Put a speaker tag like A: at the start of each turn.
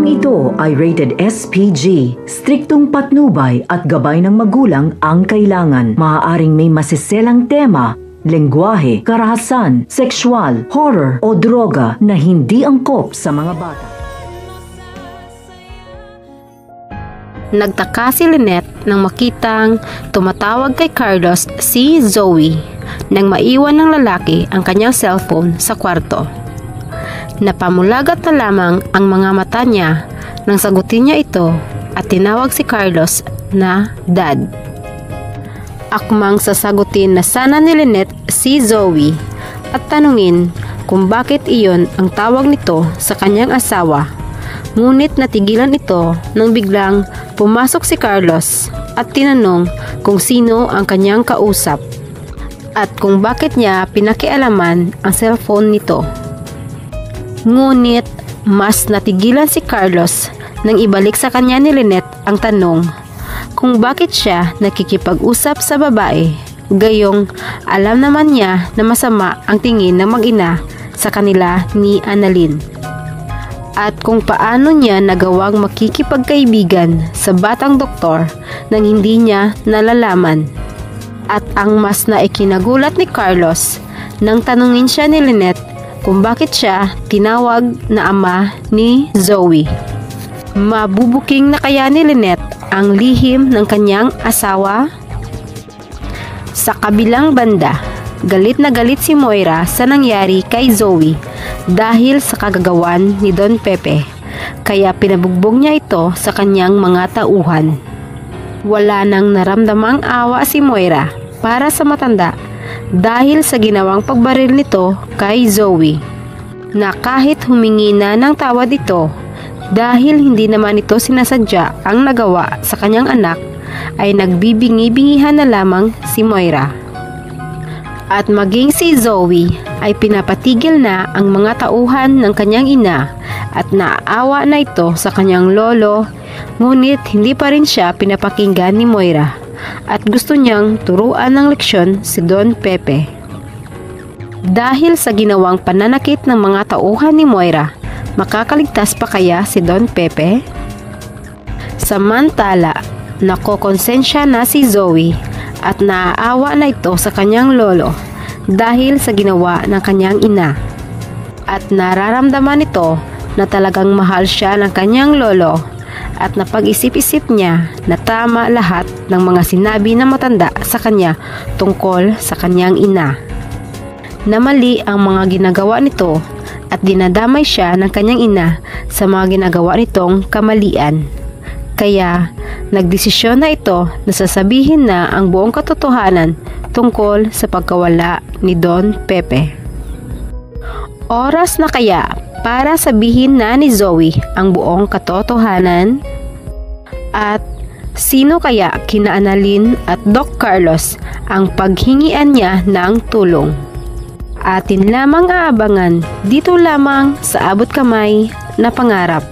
A: Programang ito ay rated SPG. Striktong patnubay at gabay ng magulang ang kailangan. Maaaring may masiselang tema, lengguwahe, karahasan, sexual, horror o droga na hindi angkop sa mga bata.
B: Nagtaka si Lynette nang makitang tumatawag kay Carlos si Zoe nang maiwan ng lalaki ang kanyang cellphone sa kwarto. Napamulagat na lamang ang mga mata niya nang sagutin niya ito at tinawag si Carlos na Dad. Akmang sasagutin na sana ni Lynette si Zoe at tanungin kung bakit iyon ang tawag nito sa kanyang asawa. Ngunit natigilan ito nang biglang pumasok si Carlos at tinanong kung sino ang kanyang kausap at kung bakit niya pinakialaman ang cellphone nito. Ngunit mas natigilan si Carlos nang ibalik sa kanya ni Lynette ang tanong kung bakit siya nakikipag-usap sa babae, gayong alam naman niya na masama ang tingin ng mag-ina sa kanila ni Annalyn. At kung paano niya nagawang makikipagkaibigan sa batang doktor nang hindi niya nalalaman. At ang mas naikinagulat ni Carlos nang tanungin siya ni Lynette kung bakit siya tinawag na ama ni Zoe. Mabubuking na kaya ni Lynette ang lihim ng kanyang asawa? Sa kabilang banda, galit na galit si Moira sa nangyari kay Zoe dahil sa kagagawan ni Don Pepe, kaya pinabugbog niya ito sa kanyang mga tauhan. Wala nang naramdamang awa si Moira para sa matanda dahil sa ginawang pagbaril nito kay Zoe, na kahit humingi na ng tawad ito dahil hindi naman ito sinasadya ang nagawa sa kanyang anak, ay nagbibingi-bingihan na lamang si Moira. At maging si Zoe ay pinapatigil na ang mga tauhan ng kanyang ina at naaawa na ito sa kanyang lolo, ngunit hindi pa rin siya pinapakinggan ni Moira at gusto niyang turuan ng leksyon si Don Pepe. Dahil sa ginawang pananakit ng mga tauhan ni Moira, makakaligtas pa kaya si Don Pepe? Samantala, nakokonsensya na si Zoe at naaawa na ito sa kanyang lolo dahil sa ginawa ng kanyang ina. At nararamdaman ito na talagang mahal siya ng kanyang lolo at napag-isip-isip niya na tama lahat ng mga sinabi ng matanda sa kanya tungkol sa kanyang ina. Na mali ang mga ginagawa nito at dinadamay siya ng kanyang ina sa mga ginagawa nitong kamalian. Kaya nagdesisyon na ito na sasabihin na ang buong katotohanan tungkol sa pagkawala ni Don Pepe. Oras na kaya para sabihin na ni Zoe ang buong katotohanan? At sino kaya kina Annalyn at Doc Carlos ang paghingian niya ng tulong? Atin lamang aabangan dito lamang sa Abot Kamay na Pangarap.